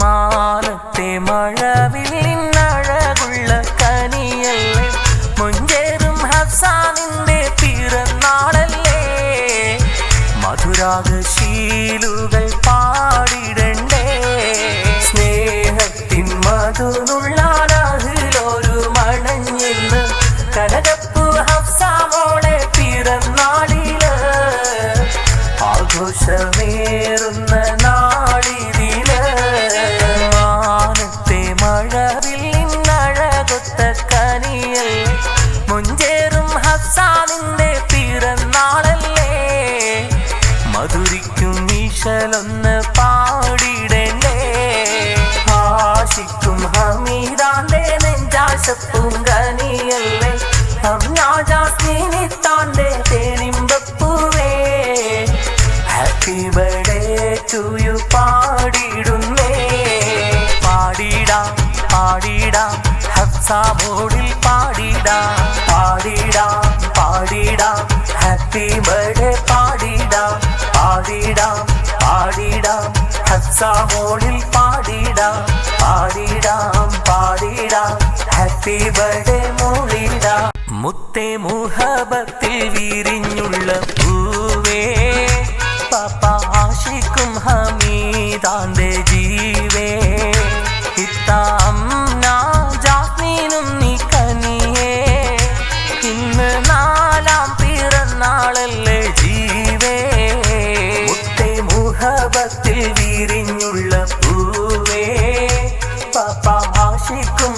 മാനത്തെ മഴവില്ലിനഴകുള്ള കനിയല്ലേ, മുഞ്ചേറും ഹഫ്സാനിന്റെ പിറന്നാളല്ലേ. മധുരാഗശീലുകൾ പാടിടണ്ടേ, സ്നേഹത്തിൻ മധുനുള്ളാനൊരു മണഞ്ഞിന്ന് കനകപ്പൂ ഹഫ്സാമോളെ പിറന്നാളില്. ആഘോഷമേറുന്ന നാളിതില്, മാനത്തെ മഴവില്ലിനഴകൊത്ത കനിയല്ലേ, മുഞ്ചേറും ഹഫ്സാനിന്റെ പിറന്നാളല്ലേ. മധുരിക്കും ഈശലൊന്ന് പാടിടണ്ടേ, ആശിക്കും ഹമീദാന്റെ നെഞ്ചാശപ്പൂങ്കനിയല്ലേ, ജാസ്മിനിത്താന്റെ തേനിമ്പപ്പൂവേ. ഹാപ്പി ബർത്ത്ഡേ ടു യു പാടിടുന്നേ, പാടിടാം പാടിടാം ഹഫ്സാമോളിൽ പാടിടാം, പാടിടാം പാടിടാം ഹാപ്പി ബർത്ത്ഡേ പാടിടാം, പാടിടാം പാടിടാം ഹഫ്സാമോളിൽ പാടിടാം, പാടിടാം പാടിടാം ഹാപ്പി ബർത്ത്ഡേ മോളിടാം. മുത്തേ മുഹബത്തിൽ വിരിഞ്ഞുള്ള പൂവേ, പാപ്പ ആശിക്കും ഹമീദാന്റെ ജീവേ. ഇത്താംന ജാസ്മീനും നീ കനിയേ, ഇന്ന് 4ാം പിറന്നാളല്ലേ ജീവേ. മുത്തേ മുഹബത്തിൽ വിരിഞ്ഞുള്ള പൂവേ, പാപ്പ ആശിക്കും